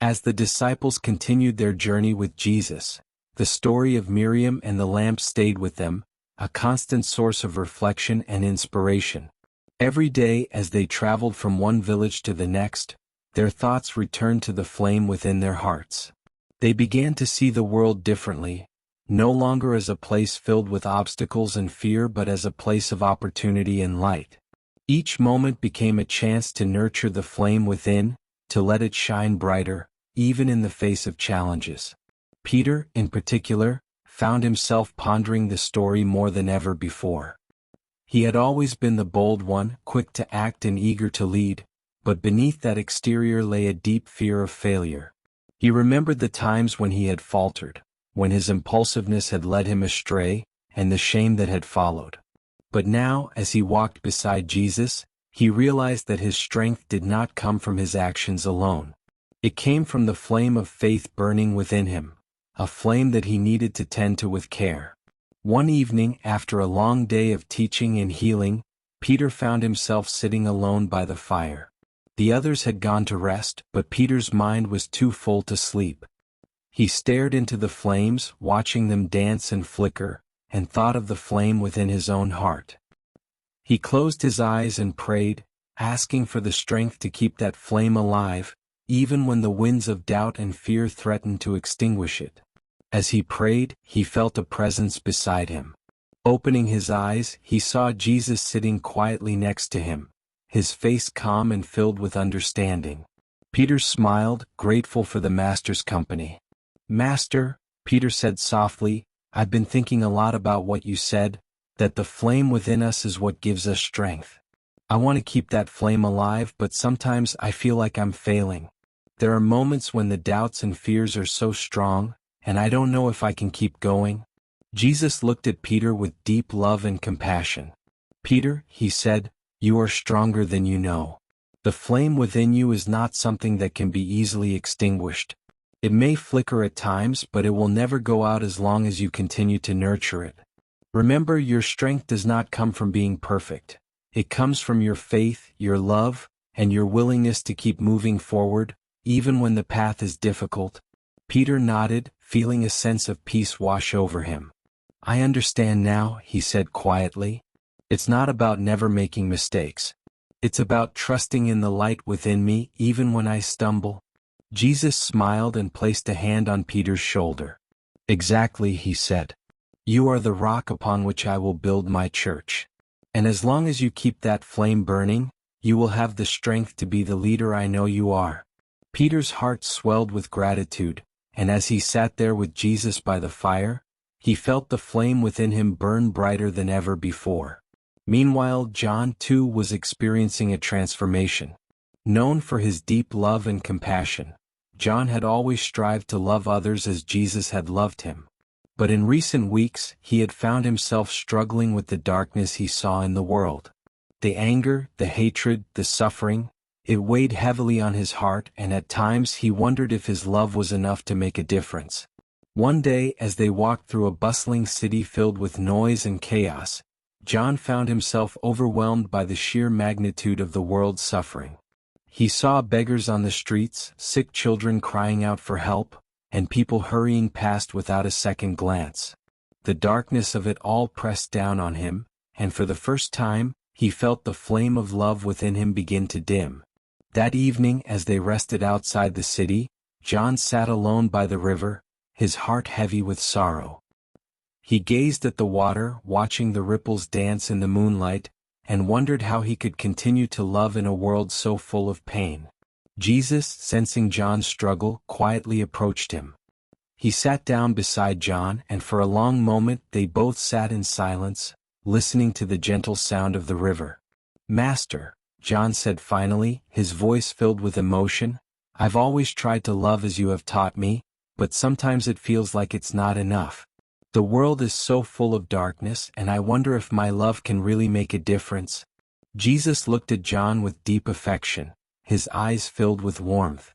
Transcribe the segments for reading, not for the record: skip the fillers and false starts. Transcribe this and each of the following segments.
As the disciples continued their journey with Jesus, the story of Miriam and the lamp stayed with them, a constant source of reflection and inspiration. Every day as they traveled from one village to the next, their thoughts returned to the flame within their hearts. They began to see the world differently, no longer as a place filled with obstacles and fear but as a place of opportunity and light. Each moment became a chance to nurture the flame within, to let it shine brighter, even in the face of challenges. Peter, in particular, found himself pondering the story more than ever before. He had always been the bold one, quick to act and eager to lead, but beneath that exterior lay a deep fear of failure. He remembered the times when he had faltered, when his impulsiveness had led him astray, and the shame that had followed. But now, as he walked beside Jesus, he realized that his strength did not come from his actions alone. It came from the flame of faith burning within him, a flame that he needed to tend to with care. One evening, after a long day of teaching and healing, Peter found himself sitting alone by the fire. The others had gone to rest, but Peter's mind was too full to sleep. He stared into the flames, watching them dance and flicker, and thought of the flame within his own heart. He closed his eyes and prayed, asking for the strength to keep that flame alive, even when the winds of doubt and fear threatened to extinguish it. As he prayed, he felt a presence beside him. Opening his eyes, he saw Jesus sitting quietly next to him, his face calm and filled with understanding. Peter smiled, grateful for the Master's company. "Master," Peter said softly, "I've been thinking a lot about what you said, that the flame within us is what gives us strength. I want to keep that flame alive, but sometimes I feel like I'm failing. There are moments when the doubts and fears are so strong, and I don't know if I can keep going." Jesus looked at Peter with deep love and compassion. "Peter," he said, "you are stronger than you know. The flame within you is not something that can be easily extinguished. It may flicker at times, but it will never go out as long as you continue to nurture it. Remember, your strength does not come from being perfect. It comes from your faith, your love, and your willingness to keep moving forward, even when the path is difficult." Peter nodded, feeling a sense of peace wash over him. "I understand now," he said quietly. "It's not about never making mistakes. It's about trusting in the light within me even when I stumble." Jesus smiled and placed a hand on Peter's shoulder. "Exactly," he said. "You are the rock upon which I will build my church. And as long as you keep that flame burning, you will have the strength to be the leader I know you are." Peter's heart swelled with gratitude, and as he sat there with Jesus by the fire, he felt the flame within him burn brighter than ever before. Meanwhile, John too was experiencing a transformation. Known for his deep love and compassion, John had always strived to love others as Jesus had loved him. But in recent weeks, he had found himself struggling with the darkness he saw in the world. The anger, the hatred, the suffering, it weighed heavily on his heart, and at times he wondered if his love was enough to make a difference. One day, as they walked through a bustling city filled with noise and chaos, John found himself overwhelmed by the sheer magnitude of the world's suffering. He saw beggars on the streets, sick children crying out for help, and people hurrying past without a second glance. The darkness of it all pressed down on him, and for the first time, he felt the flame of love within him begin to dim. That evening, as they rested outside the city, John sat alone by the river, his heart heavy with sorrow. He gazed at the water, watching the ripples dance in the moonlight, and wondered how he could continue to love in a world so full of pain. Jesus, sensing John's struggle, quietly approached him. He sat down beside John, and for a long moment they both sat in silence, listening to the gentle sound of the river. "Master," John said finally, his voice filled with emotion, "I've always tried to love as you have taught me, but sometimes it feels like it's not enough. The world is so full of darkness, and I wonder if my love can really make a difference." Jesus looked at John with deep affection, his eyes filled with warmth.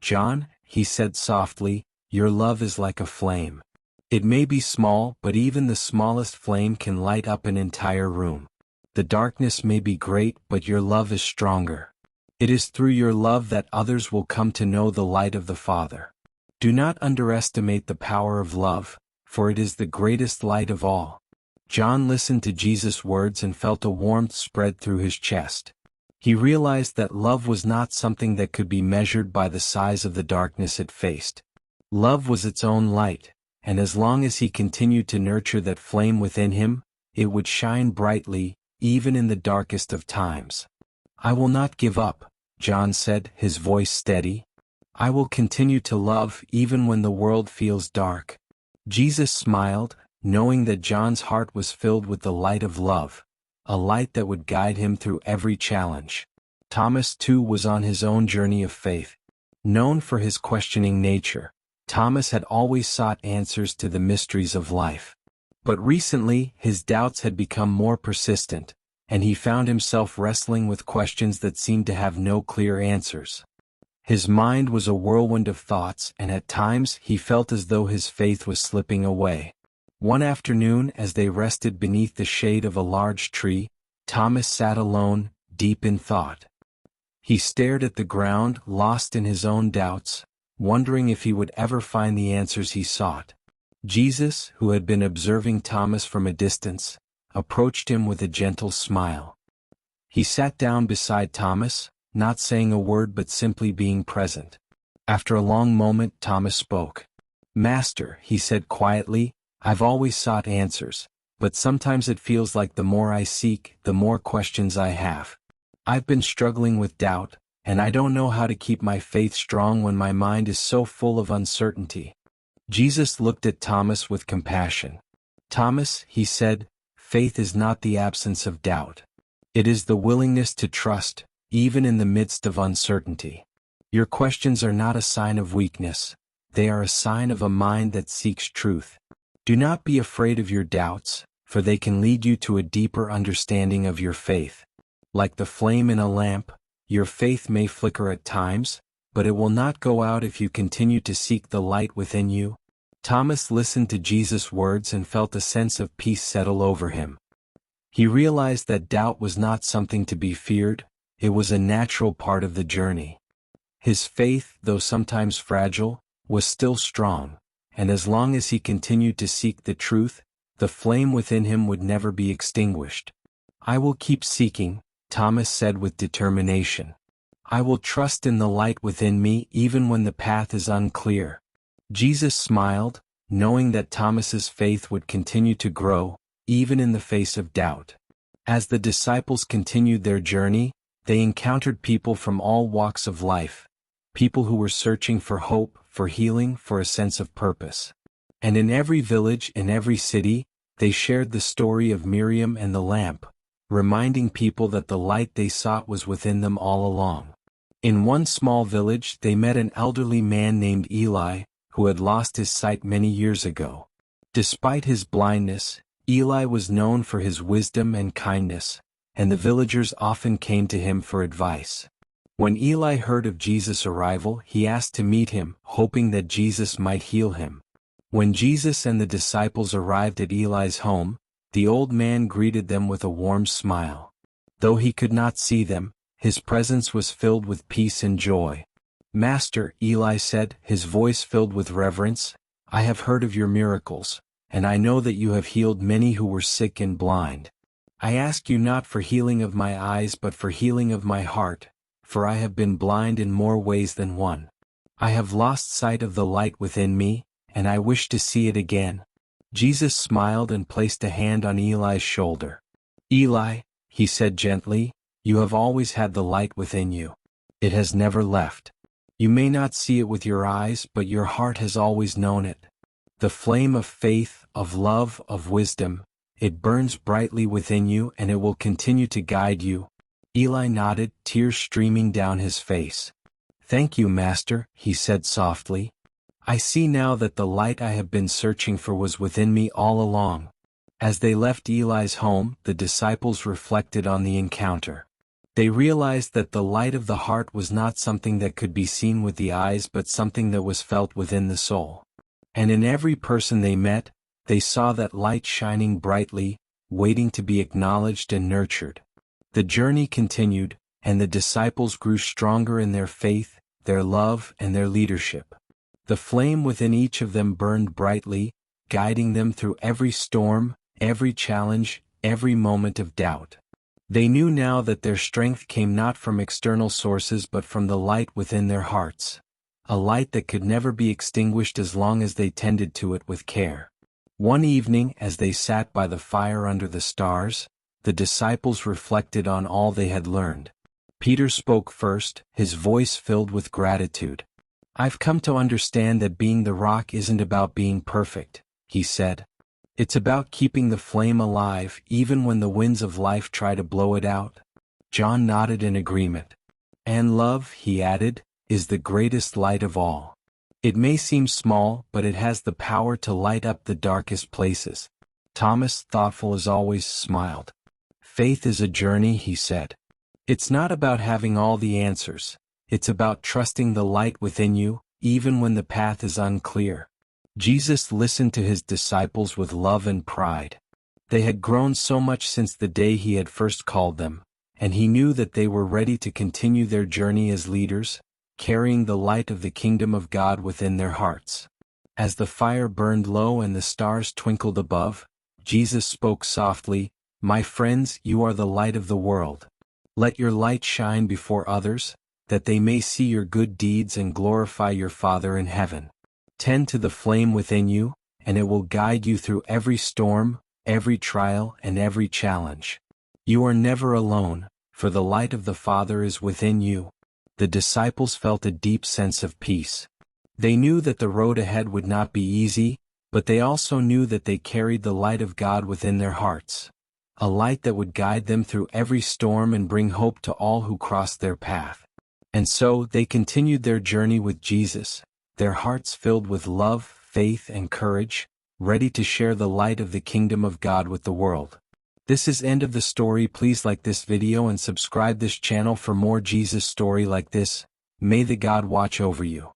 "John," he said softly, "your love is like a flame. It may be small, but even the smallest flame can light up an entire room. The darkness may be great, but your love is stronger. It is through your love that others will come to know the light of the Father. Do not underestimate the power of love, for it is the greatest light of all. John listened to Jesus' words and felt a warmth spread through his chest. He realized that love was not something that could be measured by the size of the darkness it faced. Love was its own light, and as long as he continued to nurture that flame within him, it would shine brightly, even in the darkest of times. I will not give up, John said, his voice steady. I will continue to love even when the world feels dark. Jesus smiled, knowing that John's heart was filled with the light of love, a light that would guide him through every challenge. Thomas too was on his own journey of faith. Known for his questioning nature, Thomas had always sought answers to the mysteries of life. But recently, his doubts had become more persistent, and he found himself wrestling with questions that seemed to have no clear answers. His mind was a whirlwind of thoughts, and at times he felt as though his faith was slipping away. One afternoon, as they rested beneath the shade of a large tree, Thomas sat alone, deep in thought. He stared at the ground, lost in his own doubts, wondering if he would ever find the answers he sought. Jesus, who had been observing Thomas from a distance, approached him with a gentle smile. He sat down beside Thomas, not saying a word but simply being present. After a long moment, Thomas spoke. "Master," he said quietly, "I've always sought answers, but sometimes it feels like the more I seek, the more questions I have. I've been struggling with doubt, and I don't know how to keep my faith strong when my mind is so full of uncertainty." Jesus looked at Thomas with compassion. "Thomas," he said, "faith is not the absence of doubt. It is the willingness to trust, even in the midst of uncertainty. Your questions are not a sign of weakness, they are a sign of a mind that seeks truth. Do not be afraid of your doubts, for they can lead you to a deeper understanding of your faith. Like the flame in a lamp, your faith may flicker at times, but it will not go out if you continue to seek the light within you." Thomas listened to Jesus' words and felt a sense of peace settle over him. He realized that doubt was not something to be feared, it was a natural part of the journey. His faith, though sometimes fragile, was still strong, and as long as he continued to seek the truth, the flame within him would never be extinguished. "I will keep seeking," Thomas said with determination. "I will trust in the light within me even when the path is unclear." Jesus smiled, knowing that Thomas's faith would continue to grow, even in the face of doubt. As the disciples continued their journey, they encountered people from all walks of life, people who were searching for hope, for healing, for a sense of purpose. And in every village, in every city, they shared the story of Miriam and the lamp, reminding people that the light they sought was within them all along. In one small village, they met an elderly man named Eli, who had lost his sight many years ago. Despite his blindness, Eli was known for his wisdom and kindness, and the villagers often came to him for advice. When Eli heard of Jesus' arrival, he asked to meet him, hoping that Jesus might heal him. When Jesus and the disciples arrived at Eli's home, the old man greeted them with a warm smile. Though he could not see them, his presence was filled with peace and joy. "Master," Eli said, his voice filled with reverence, "I have heard of your miracles, and I know that you have healed many who were sick and blind. I ask you not for healing of my eyes but for healing of my heart, for I have been blind in more ways than one. I have lost sight of the light within me, and I wish to see it again." Jesus smiled and placed a hand on Eli's shoulder. "Eli," he said gently, "you have always had the light within you. It has never left. You may not see it with your eyes, but your heart has always known it. The flame of faith, of love, of wisdom, it burns brightly within you and it will continue to guide you." Eli nodded, tears streaming down his face. "Thank you, Master," he said softly. "I see now that the light I have been searching for was within me all along." As they left Eli's home, the disciples reflected on the encounter. They realized that the light of the heart was not something that could be seen with the eyes but something that was felt within the soul. And in every person they met, they saw that light shining brightly, waiting to be acknowledged and nurtured. The journey continued, and the disciples grew stronger in their faith, their love, and their leadership. The flame within each of them burned brightly, guiding them through every storm, every challenge, every moment of doubt. They knew now that their strength came not from external sources but from the light within their hearts. A light that could never be extinguished as long as they tended to it with care. One evening, as they sat by the fire under the stars, the disciples reflected on all they had learned. Peter spoke first, his voice filled with gratitude. "I've come to understand that being the rock isn't about being perfect," he said. "It's about keeping the flame alive even when the winds of life try to blow it out." John nodded in agreement. "And love," he added, "is the greatest light of all. It may seem small, but it has the power to light up the darkest places." Thomas, thoughtful as always, smiled. "Faith is a journey," he said. "It's not about having all the answers. It's about trusting the light within you, even when the path is unclear." Jesus listened to his disciples with love and pride. They had grown so much since the day he had first called them, and he knew that they were ready to continue their journey as leaders, carrying the light of the kingdom of God within their hearts. As the fire burned low and the stars twinkled above, Jesus spoke softly, "My friends, you are the light of the world. Let your light shine before others, that they may see your good deeds and glorify your Father in heaven. Tend to the flame within you, and it will guide you through every storm, every trial, and every challenge. You are never alone, for the light of the Father is within you." The disciples felt a deep sense of peace. They knew that the road ahead would not be easy, but they also knew that they carried the light of God within their hearts. A light that would guide them through every storm and bring hope to all who crossed their path. And so, they continued their journey with Jesus, their hearts filled with love, faith, and courage, ready to share the light of the kingdom of God with the world. This is end of the story. Please like this video and subscribe this channel for more Jesus story like this. May the God watch over you.